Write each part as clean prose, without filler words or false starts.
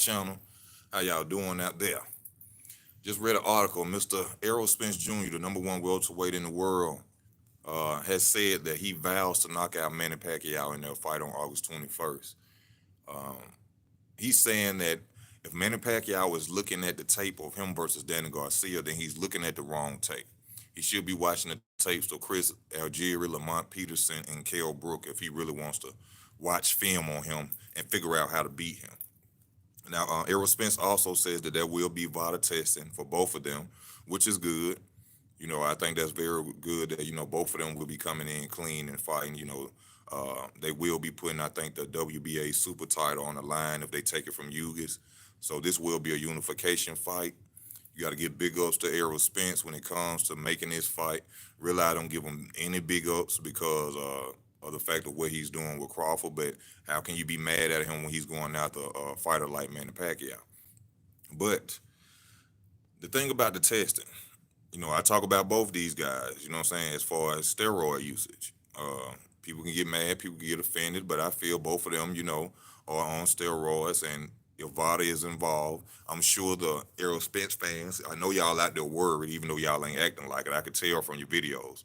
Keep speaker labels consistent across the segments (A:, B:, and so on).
A: channel. How y'all doing out there? Just read an article. Mr. Errol Spence Jr., the number one welterweight in the world, has said that he vows to knock out Manny Pacquiao in their fight on August 21st. Um, he's saying that if Manny Pacquiao is looking at the tape of him versus Danny Garcia, then he's looking at the wrong tape. He should be watching the tapes of Chris Algieri, Lamont Peterson, and Kell Brook if he really wants to watch film on him and figure out how to beat him. Now, Errol Spence also says that there will be VADA testing for both of them, which is good. I think that's very good that, both of them will be coming in clean and fighting. They will be putting, I think, the WBA super title on the line if they take it from Ugis. So this will be a unification fight. You got to give big ups to Errol Spence when it comes to making this fight. Really, I don't give him any big ups because of the fact of what he's doing with Crawford. But how can you be mad at him when he's going after a fighter like Manny Pacquiao? But the thing about the testing, I talk about both these guys, what I'm saying, as far as steroid usage. People can get mad, people can get offended, but I feel both of them, are on steroids. And if VADA is involved, I'm sure the Errol Spence fans, I know y'all out there worried, even though y'all ain't acting like it. I could tell from your videos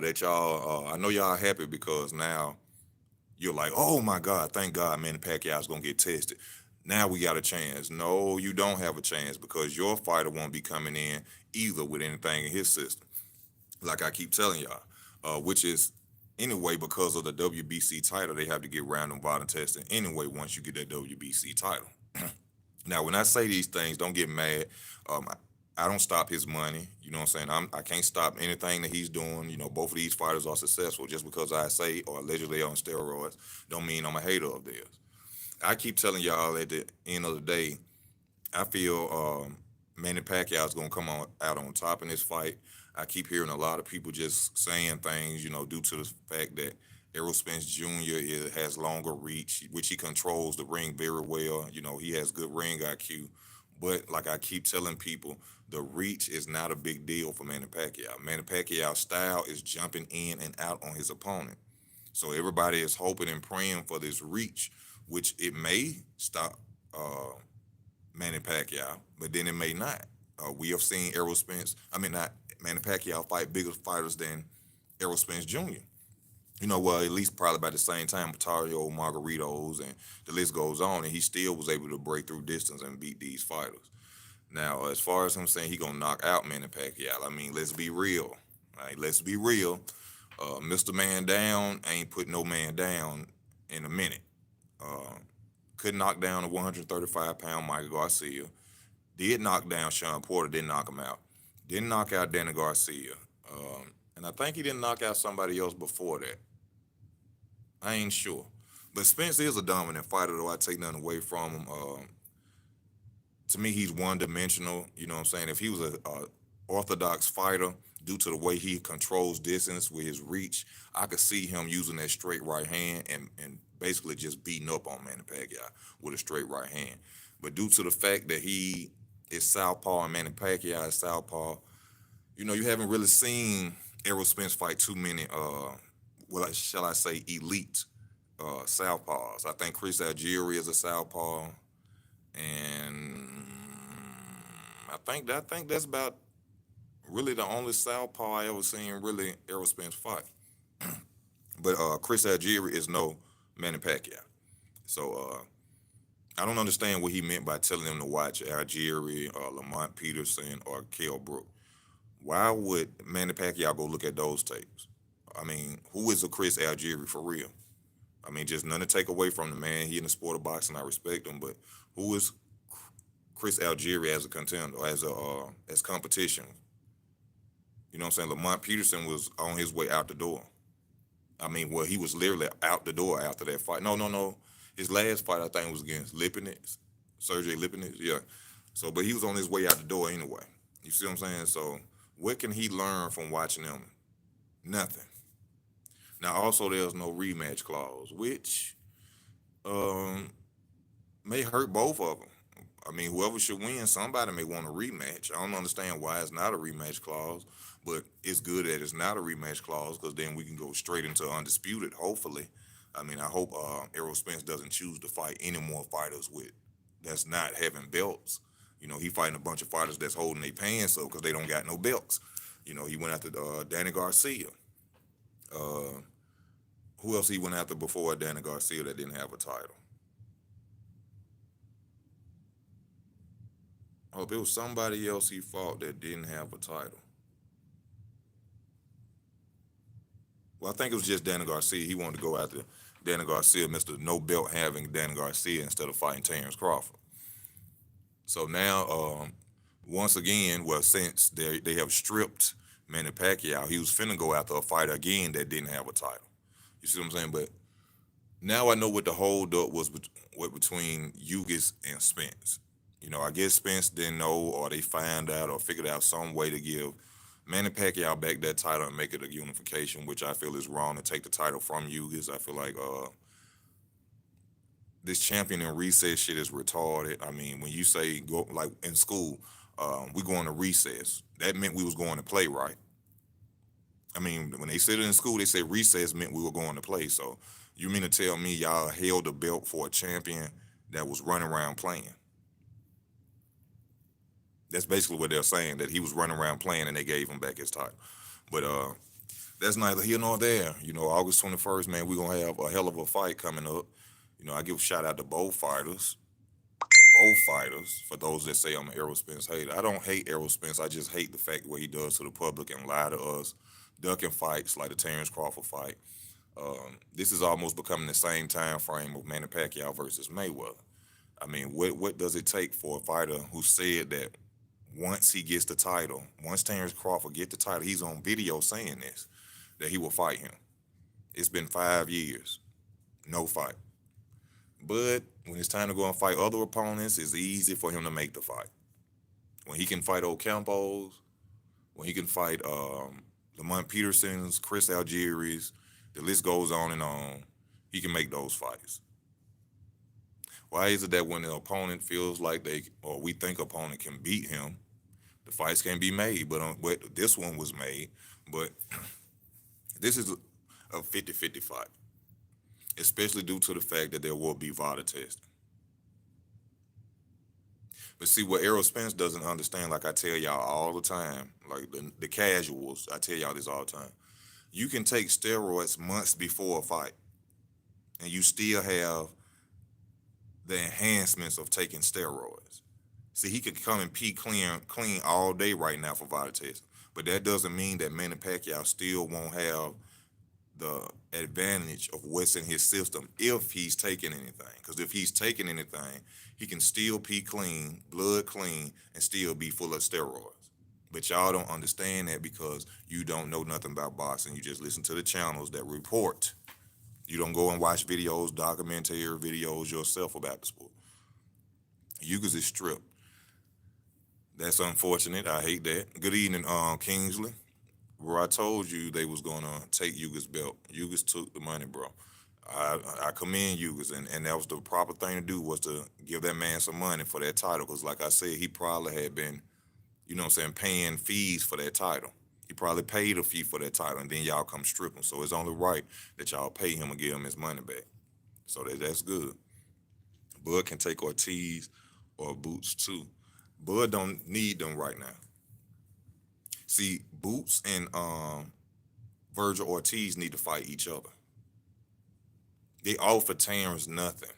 A: that y'all, I know y'all happy because now you're like, oh my God, thank God Manny Pacquiao's going to get tested. Now we got a chance. No, you don't have a chance because your fighter won't be coming in either with anything in his system. Like I keep telling y'all, which is anyway because of the WBC title, they have to get random bottom testing anyway once you get that WBC title. Now, when I say these things, don't get mad. I don't stop his money. You know what I'm saying? I can't stop anything that he's doing. Both of these fighters are successful. Just because I say or allegedly on steroids, don't mean I'm a hater of theirs. I keep telling y'all at the end of the day, I feel Manny Pacquiao is gonna come on out on top in this fight. I keep hearing a lot of people just saying things, due to the fact that Errol Spence Jr. Has longer reach, which he controls the ring very well. He has good ring IQ. But like I keep telling people, the reach is not a big deal for Manny Pacquiao. Manny Pacquiao's style is jumping in and out on his opponent. So everybody is hoping and praying for this reach, which it may stop Manny Pacquiao, but then it may not. We have seen Errol Spence, I mean, not Manny Pacquiao fight bigger fighters than Errol Spence Jr. Well, at least probably by the same time, Patario, Margaritos, and the list goes on, and he still was able to break through distance and beat these fighters. Now, as far as him saying he gonna knock out Manny Pacquiao, I mean, let's be real. All right, let's be real. Mr. Man Down ain't put no man down in a minute. Uh, couldn't knock down a 135-pound Michael Garcia. Did knock down Sean Porter, didn't knock him out. Didn't knock out Danny Garcia. And I think he didn't knock out somebody else before that. I ain't sure. But Spence is a dominant fighter, though. I take nothing away from him. To me, he's one-dimensional. You know what I'm saying? If he was a orthodox fighter, due to the way he controls distance with his reach, I could see him using that straight right hand and basically just beating up on Manny Pacquiao with a straight right hand. But due to the fact that he is southpaw and Manny Pacquiao is southpaw, you haven't really seen Errol Spence fight too many, shall I say, elite southpaws. I think Chris Algieri is a southpaw, and I think that's about really the only southpaw I ever seen really Errol Spence fight. But Chris Algieri is no Manny Pacquiao. So I don't understand what he meant by telling them to watch Algieri or Lamont Peterson or Kell Brook. Why would Manny Pacquiao go look at those tapes? I mean, who is a Chris Algieri for real? I mean, just none to take away from the man. He in the sport of boxing, I respect him, but who is Chris Algieri as a contender, as competition? You know what I'm saying? Lamont Peterson was on his way out the door. I mean, well, he was literally out the door after that fight. No. His last fight, I think, was against Lipinets, Sergey Lipinets. Yeah. So, but he was on his way out the door anyway. You see what I'm saying? So, what can he learn from watching them? Nothing. Now, also, there's no rematch clause, which um, may hurt both of them. I mean, whoever should win, somebody may want a rematch. I don't understand why it's not a rematch clause, but it's good that it's not a rematch clause because then we can go straight into undisputed, hopefully. I mean, I hope Errol Spence doesn't choose to fight any more fighters with that's not having belts. You know, he fighting a bunch of fighters that's holding their pants up because they don't got no belts. You know, he went after Danny Garcia. Uh, who else he went after before Danny Garcia that didn't have a title? Oh, there was somebody else he fought that didn't have a title. Well, I think it was just Danny Garcia. He wanted to go after Danny Garcia, Mr. No Belt having Danny Garcia instead of fighting Terrence Crawford. So now, once again, well, since they have stripped Manny Pacquiao, he was finna go after a fighter again that didn't have a title. You see what I'm saying? But now I know what the holdup was between Hughes and Spence. You know, I guess Spence didn't know, or they found out, or figured out some way to give Manny Pacquiao back that title and make it a unification, which I feel is wrong to take the title from Hughes. I feel like this champion and recess shit is retarded. I mean, when you say go like in school, we going to recess. That meant we was going to play, right? I mean, when they said it in school, they said recess meant we were going to play. So you mean to tell me y'all held the belt for a champion that was running around playing? That's basically what they're saying, that he was running around playing and they gave him back his title. But that's neither here nor there. You know, August 21st, man, we're gonna have a hell of a fight coming up. You know, I give a shout out to both fighters. Both fighters, for those that say I'm an Errol Spence hater. I don't hate Errol Spence. I just hate the fact what he does to the public and lie to us, ducking fights like the Terrence Crawford fight. This is almost becoming the same time frame of Manny Pacquiao versus Mayweather. I mean, what does it take for a fighter who said that once he gets the title, once Terrence Crawford get the title, he's on video saying this, that he will fight him. It's been 5 years, no fight. But when it's time to go and fight other opponents, it's easy for him to make the fight. When he can fight Ocampos, when he can fight Lamont Peterson's, Chris Algieri's, the list goes on and on, he can make those fights. Why is it that when the opponent feels like they, or we think opponent can beat him, the fights can be made? But this one was made. But this is a 50-50 fight, especially due to the fact that there will be Vada testing. But see, what Errol Spence doesn't understand, like I tell y'all all the time, like the casuals, I tell y'all this all the time. You can take steroids months before a fight, and you still have the enhancements of taking steroids. See, he could come and pee clean all day right now for Vada testing, but that doesn't mean that Manny Pacquiao still won't have the advantage of what's in his system if he's taking anything. Because if he's taking anything, he can still pee clean, blood clean, and still be full of steroids. But y'all don't understand that because you don't know nothing about boxing. You just listen to the channels that report. You don't go and watch videos, documentary videos yourself about the sport. Hughes is stripped. That's unfortunate. I hate that. Good evening, Kingsley. Where I told you they was gonna take Hughes' belt. Hughes took the money, bro. I commend Hughes, and that was the proper thing to do, was to give that man some money for that title. Because like I said, he probably had been, you know what I'm saying, paying fees for that title. He probably paid a fee for that title, and then y'all come strip him. So it's only right that y'all pay him and give him his money back. So that's good. Bud can take Ortiz or Boots too. Bud don't need them right now. See, Boots and Virgil Ortiz need to fight each other. They offer Terrence nothing.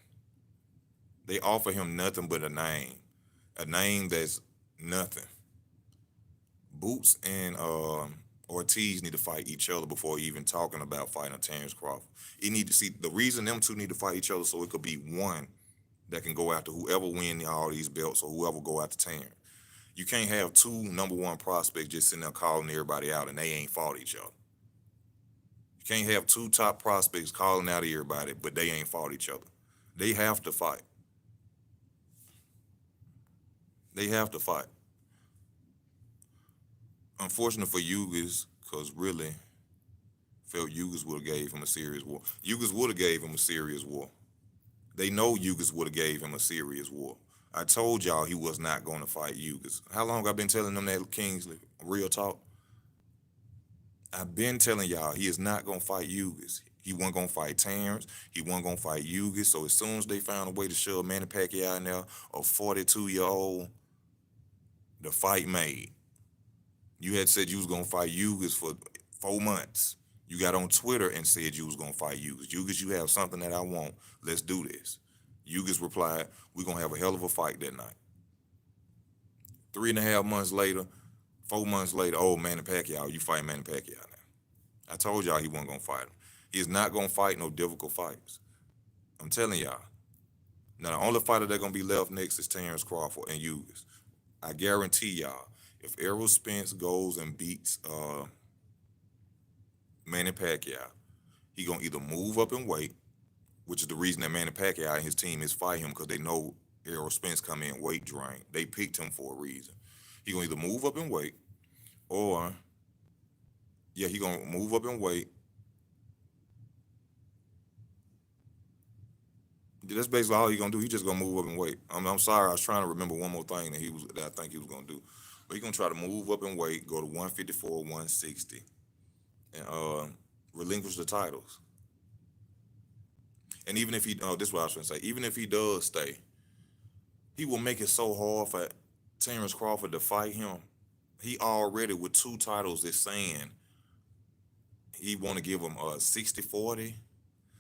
A: They offer him nothing but a name that's nothing. Boots and Ortiz need to fight each other before even talking about fighting Terrence Crawford. It need to see the reason them two need to fight each other, so it could be one that can go after whoever win all these belts, or whoever go after Terrence. You can't have two number one prospects just sitting there calling everybody out and they ain't fought each other. You can't have two top prospects calling out everybody, but they ain't fought each other. They have to fight. They have to fight. Unfortunate for Hughes, because really felt Hughes would have gave him a serious war. Hughes would have gave him a serious war. They know Hughes would have gave him a serious war. I told y'all he was not going to fight Hughes. How long I've been telling them that, Kingsley? Real talk. I've been telling y'all he is not going to fight Hughes. He wasn't gonna fight Terrence. He wasn't gonna fight Yugi. So as soon as they found a way to shove Manny Pacquiao in there, a 42-year-old, the fight made. You had said you was gonna fight Yugas for 4 months. You got on Twitter and said you was gonna fight Yugas. Yugas, you have something that I want. Let's do this. Yugas replied, "We're gonna have a hell of a fight that night." 3.5 months later, 4 months later, oh, Manny Pacquiao, you fight Manny Pacquiao now. I told y'all he wasn't gonna fight him. He's not gonna fight no difficult fights. I'm telling y'all. Now the only fighter that's gonna be left next is Terrence Crawford and Yugas. I guarantee y'all, if Errol Spence goes and beats Manny Pacquiao, he gonna either move up and weight, which is the reason that Manny Pacquiao and his team is fight him because they know Errol Spence come in weight drain. They picked him for a reason. He gonna either move up and weight, or he gonna move up and weight. That's basically all he gonna do. He just gonna move up and weight. I'm sorry, I was trying to remember one more thing that I think he was gonna do, but he gonna try to move up and weight, go to 154, 160, and relinquish the titles. And even if he, this is what I was gonna say. Even if he does stay, he will make it so hard for Terrence Crawford to fight him. He already with 2 titles is saying he want to give him 60-40.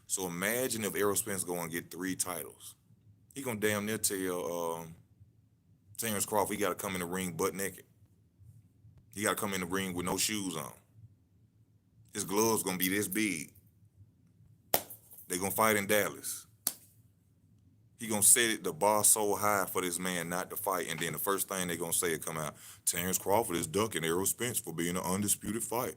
A: So imagine if Errol Spence go and get 3 titles. He gonna damn near tell Terrence Crawford he gotta come in the ring butt naked. He gotta come in the ring with no shoes on. His gloves gonna be this big. They gonna fight in Dallas. He gonna set the bar so high for this man not to fight, and then the first thing they gonna say it come out, Terrence Crawford is ducking Errol Spence for being an undisputed fight.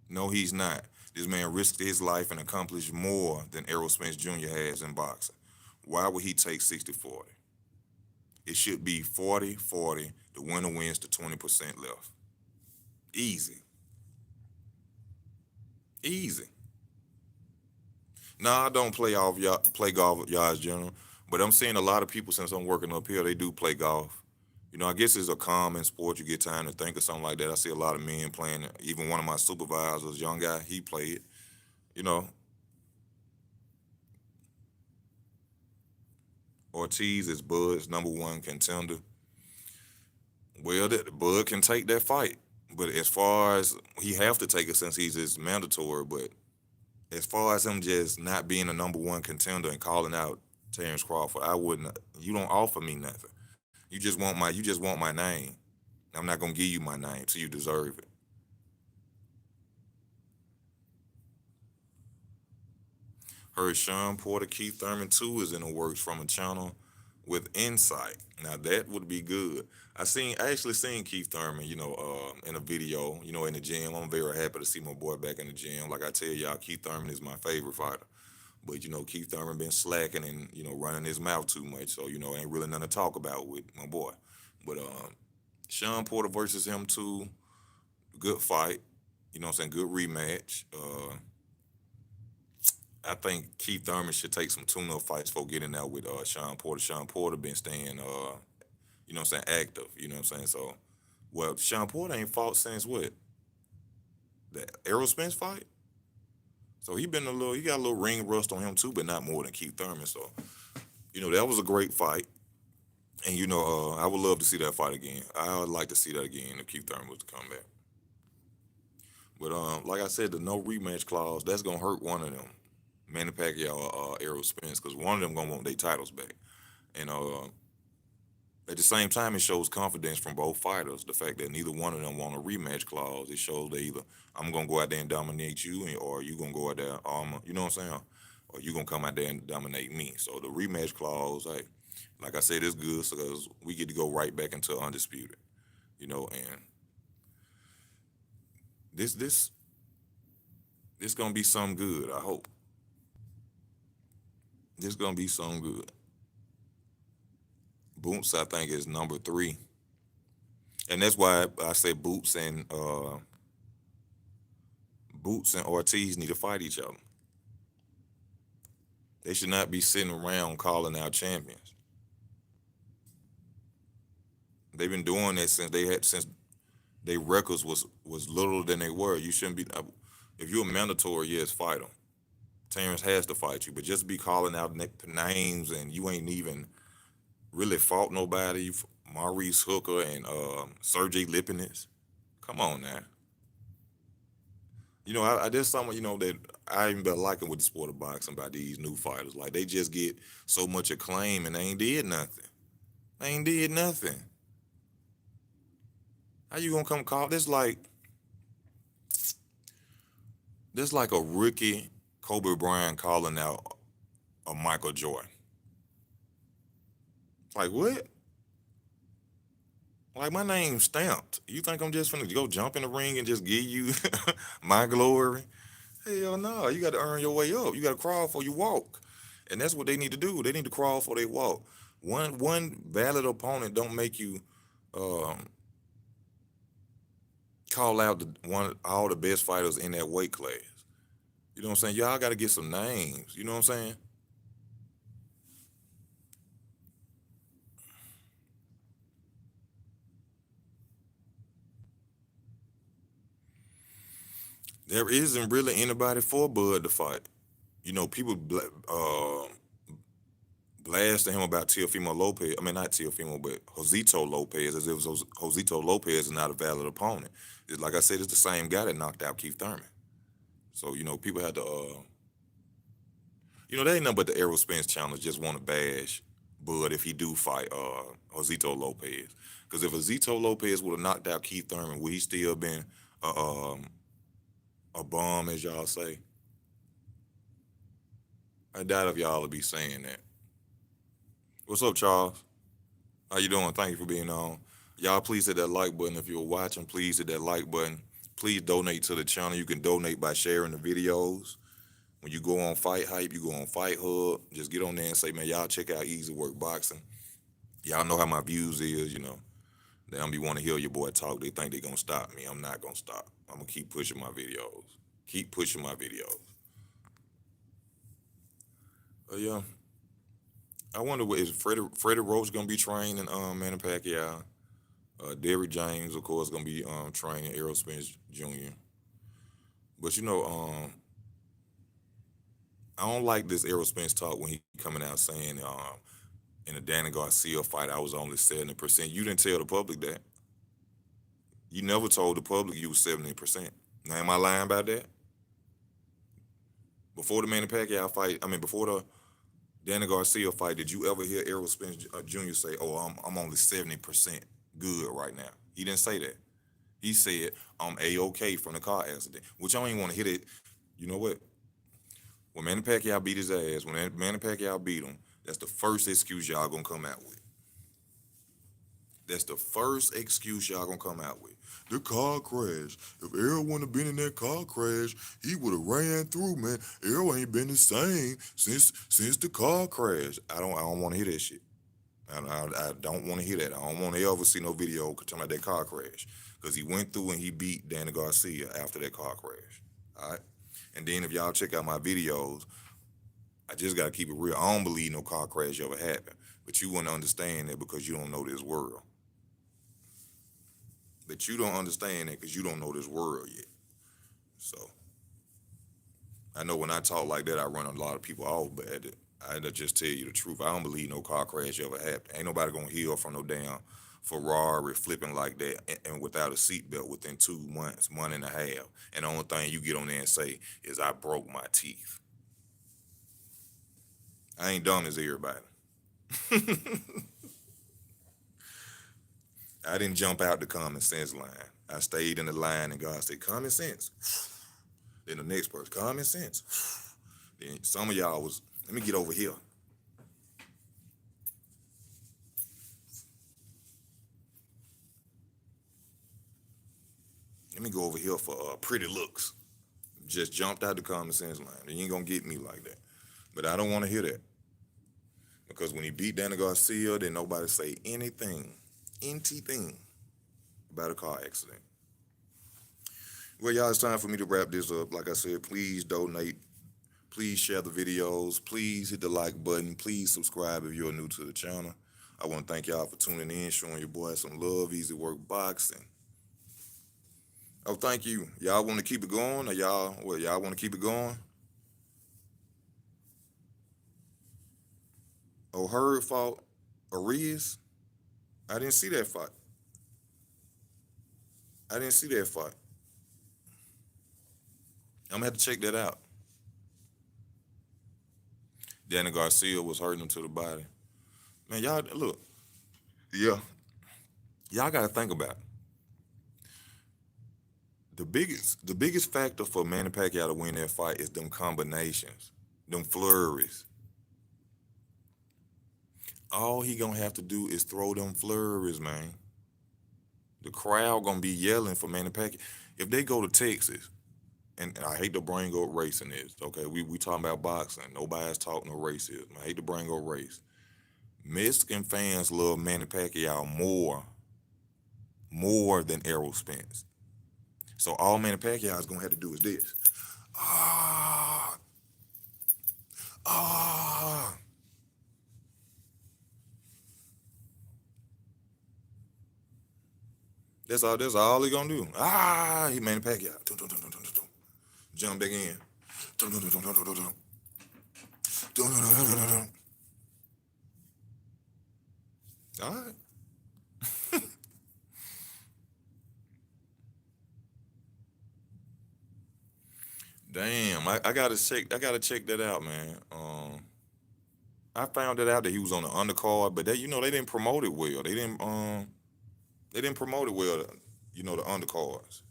A: No, he's not. This man risked his life and accomplished more than Errol Spence Jr. has in boxing. Why would he take 60-40? It should be 40-40. The winner wins the 20% left. Easy. Easy. Nah, I don't play golf with y'all general, but I'm seeing a lot of people since I'm working up here, they do play golf. I guess it's a common sport. You get time to think of something like that. I see a lot of men playing it. Even one of my supervisors, young guy, he played. You know, Ortiz is Bud's #1 contender. Well, Bud can take that fight, but as far as he have to take it since it's mandatory. But as far as him just not being a #1 contender and calling out Terrence Crawford, I wouldn't. You don't offer me nothing. You just want my name. I'm not gonna give you my name till you deserve it. Heard Sean Porter, Keith Thurman too is in the works from a channel with insight. Now that would be good. I actually seen Keith Thurman, in a video, in the gym. I'm very happy to see my boy back in the gym. Like I tell y'all, Keith Thurman is my favorite fighter. But Keith Thurman been slacking and running his mouth too much, so ain't really nothing to talk about with my boy. But Sean Porter versus him too, good fight. What I'm saying, good rematch. I think Keith Thurman should take some tune-up fights for getting out with Sean Porter. Sean Porter been staying, active. You know what I'm saying? So, well, Sean Porter ain't fought since what? The Errol Spence fight? So he got a little ring rust on him too, but not more than Keith Thurman. So, that was a great fight. And, I would love to see that fight again. I would like to see that again if Keith Thurman was to come back. But like I said, the no rematch clause, that's going to hurt one of them. Manny Pacquiao or Errol Spence, because one of them going to want their titles back. And at the same time, it shows confidence from both fighters. The fact that neither one of them want a rematch clause, it shows they either, I'm going to go out there and dominate you, or you going to go out there, you know what I'm saying? Or you going to come out there and dominate me. So the rematch clause, hey, like I said, it's good because we get to go right back into undisputed, and this going to be something good, I hope. This going to be something good. Boots, I think, is #3. And that's why I say Boots and Ortiz need to fight each other. They should not be sitting around calling out champions. They've been doing that since their records was little than they were. You shouldn't be. If you're a mandatory, yes, fight him. Terrence has to fight you, but just be calling out names and you ain't even really fought nobody. Maurice Hooker and Sergey Lipinets. Come on now. I there's something that I even been liking with the sport of boxing by these new fighters. Like they just get so much acclaim and they ain't did nothing. They ain't did nothing. How you gonna come call this like a rookie Kobe Bryant calling out a Michael Jordan? Like what? Like my name's stamped. You think I'm just gonna go jump in the ring and just give you my glory? Hell no. You got to earn your way up. You got to crawl before you walk, and that's what they need to do. They need to crawl before they walk. One valid opponent don't make you um, call out all the best fighters in that weight class. You know what I'm saying? Y'all got to get some names. You know what I'm saying? There isn't really anybody for Bud to fight. People blasting him about Teofimo Lopez. I mean, not Teofimo, but Josito Lopez, as if Josito Lopez is not a valid opponent. Like I said, it's the same guy that knocked out Keith Thurman. So people had to, they ain't nothing but the Errol Spence challenge. Just want to bash Bud if he do fight Josito Lopez. Because if Josito Lopez would have knocked out Keith Thurman, would he still been a bum, as y'all say? I doubt if y'all would be saying that. What's up, Charles? How you doing? Thank you for being on. Y'all, please hit that like button. If you're watching, please hit that like button. Please donate to the channel. You can donate by sharing the videos. When you go on Fight Hype, you go on Fight Hub. Just get on there and say, man, y'all check out Easy Work Boxing. Y'all know how my views is. They don't be want to hear your boy talk. They think they gonna stop me. I'm not gonna stop. I'm gonna keep pushing my videos. Keep pushing my videos. But yeah, I wonder what is Freddie Roach gonna be training Manny Pacquiao. Derrick James, of course, gonna be training Errol Spence Jr. But I don't like this Errol Spence talk when he coming out saying in the Danny Garcia fight I was only 70%. You didn't tell the public that. You never told the public you was 70%. Now am I lying about that? Before the Manny Pacquiao fight, I mean before the Danny Garcia fight, did you ever hear Errol Spence Jr. say, "Oh, I'm only 70% good right now"? He didn't say that. He said, "I'm a-okay from the car accident," which I don't even want to hit it. You know what? When Manny Pacquiao beat his ass, when Manny Pacquiao beat him, that's the first excuse y'all gonna come out with. That's the first excuse y'all gonna come out with. The car crash. If Errol wouldn't have been in that car crash, he would have ran through, man. Errol ain't been the same since the car crash. I don't want to hear that shit. I don't want to hear that. I don't want to ever see no video talking about that car crash. Because he went through and he beat Danny Garcia after that car crash. All right? And then if y'all check out my videos, I just got to keep it real. I don't believe no car crash ever happened. But you wouldn't understand that because you don't know this world. But you don't understand that because you don't know this world yet. So I know when I talk like that, I run a lot of people off, but I just tell you the truth. I don't believe no car crash ever happened. Ain't nobody gonna heal from no damn Ferrari flipping like that and without a seatbelt within 2 months, month and a half. And the only thing you get on there and say is I broke my teeth. I ain't dumb as everybody. I didn't jump out the common sense line. I stayed in the line and God said, common sense. Then the next person, common sense. Then some of y'all was, let me get over here. Let me go over here for pretty looks. Just jumped out the common sense line. You ain't gonna get me like that. But I don't want to hear that. Because when he beat Danny Garcia, then nobody say anything about a car accident. Well, y'all, it's time for me to wrap this up. Like I said, please donate. Please share the videos. Please hit the like button. Please subscribe if you're new to the channel. I want to thank y'all for tuning in, showing your boy some love, easy work boxing. Oh, thank you. Y'all want to keep it going, or y'all want to keep it going? Oh, Hurd fought Arias. I didn't see that fight. I didn't see that fight. I'm gonna have to check that out. Danny Garcia was hurting him to the body. Man, y'all look. Yeah, y'all got to think about it. The biggest factor for Manny Pacquiao to win that fight is them combinations, them flurries. All he gonna have to do is throw them flurries, man. The crowd gonna be yelling for Manny Pacquiao. If they go to Texas, and I hate to bring up race in this, okay? We talking about boxing. Nobody's talking no racism. I hate to bring up race. Mexican fans love Manny Pacquiao more than Errol Spence. So all Manny Pacquiao is gonna have to do is this. Ah, ah. That's all he gonna do. Ah, he Manny Pacquiao. Dum, dum, dum, dum, dum, dum, dum. Jump back in. Dum, dum, dum, dum, dum, dum, dum, dum. Dum, dum, dum, dum, dum, dum. All right. Damn, I gotta check that out, man. I found it out that he was on the undercard, but they didn't promote it well. They didn't promote it well, the undercards,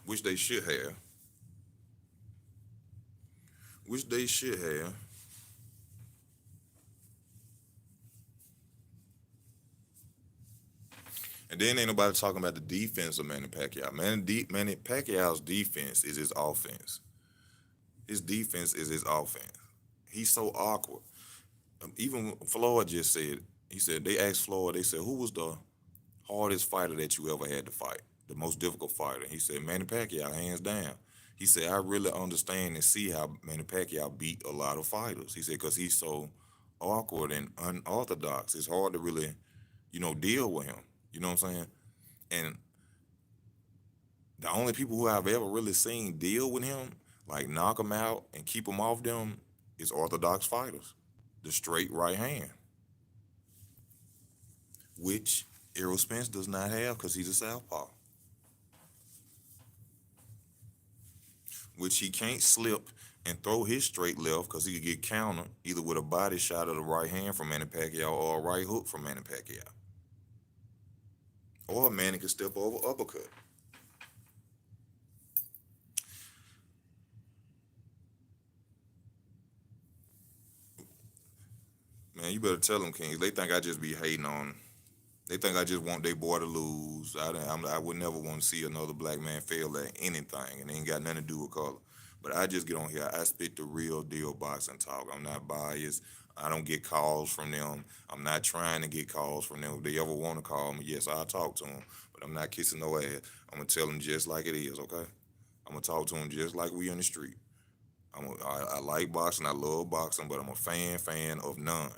A: which they should have. Which they should have. And then ain't nobody talking about the defense of Manny Pacquiao. Manny Pacquiao's defense is his offense. His defense is his offense. He's so awkward. Even Floyd just said, he said, they asked Floyd, they said, who was the hardest fighter that you ever had to fight? The most difficult fighter? He said, Manny Pacquiao, hands down. He said, I really understand and see how Manny Pacquiao beat a lot of fighters. He said, because he's so awkward and unorthodox. It's hard to really, deal with him. You know what I'm saying? And the only people who I've ever really seen deal with him, like knock him out and keep him off them, is orthodox fighters. The straight right hand, which Errol Spence does not have because he's a southpaw, which he can't slip and throw his straight left because he could get countered either with a body shot of the right hand from Manny Pacquiao or a right hook from Manny Pacquiao. Or Manny could step over uppercut. Man, you better tell them, Kings. They think I just be hating on. They think I just want their boy to lose. I would never want to see another black man fail at anything, and it ain't got nothing to do with color. But I just get on here. I spit the real deal boxing talk. I'm not biased. I don't get calls from them. I'm not trying to get calls from them. If they ever want to call me, yes, I'll talk to them. But I'm not kissing no ass. I'm gonna tell them just like it is, okay? I'm gonna talk to them just like we on the street. I like boxing. I love boxing, but I'm a fan of none.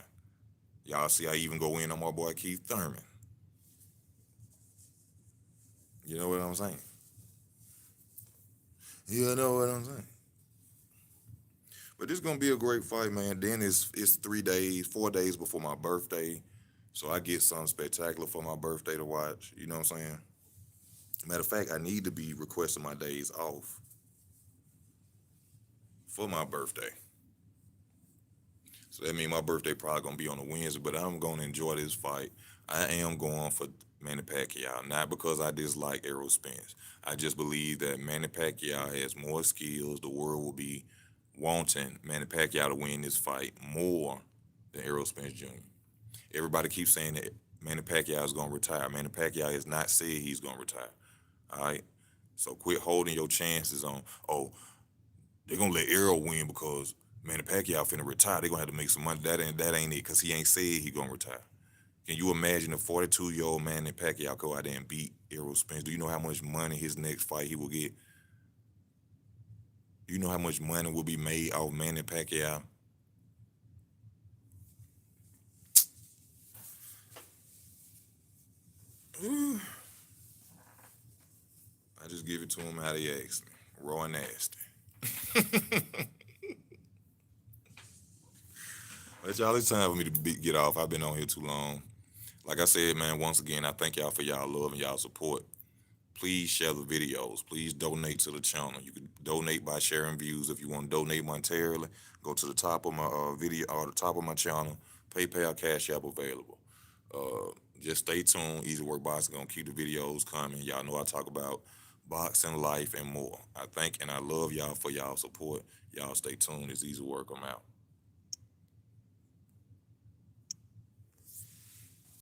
A: Y'all see I even go in on my boy Keith Thurman. You know what I'm saying? You know what I'm saying? But this gonna be a great fight, man. Then it's 3 days, 4 days before my birthday. So I get something spectacular for my birthday to watch. You know what I'm saying? Matter of fact, I need to be requesting my days off for my birthday. So that means my birthday probably gonna be on a Wednesday, but I'm gonna enjoy this fight. I am going for Manny Pacquiao, not because I dislike Errol Spence. I just believe that Manny Pacquiao has more skills. The world will be wanting Manny Pacquiao to win this fight more than Errol Spence Jr. Everybody keeps saying that Manny Pacquiao is gonna retire. Manny Pacquiao has not said he's gonna retire. All right. So quit holding your chances on. Oh, they're gonna let Errol win because Manny Pacquiao finna retire. They're gonna have to make some money. That ain't it, cause he ain't said he gonna retire. Can you imagine a 42-year-old Manny Pacquiao go out there and beat Errol Spence? Do you know how much money his next fight he will get? Do you know how much money will be made off Manny Pacquiao? I just give it to him how they asked me. Raw and nasty. But y'all, it's time for me to get off. I've been on here too long. Like I said, man, once again, I thank y'all for y'all love and y'all support. Please share the videos. Please donate to the channel. You can donate by sharing views. If you want to donate monetarily, go to the top of my video or the top of my channel. PayPal, Cash App available. Just stay tuned. Easy Work Boxing gonna keep the videos coming. Y'all know I talk about boxing, life, and more. I thank and I love y'all for y'all support. Y'all stay tuned. It's Easy Work. I'm out.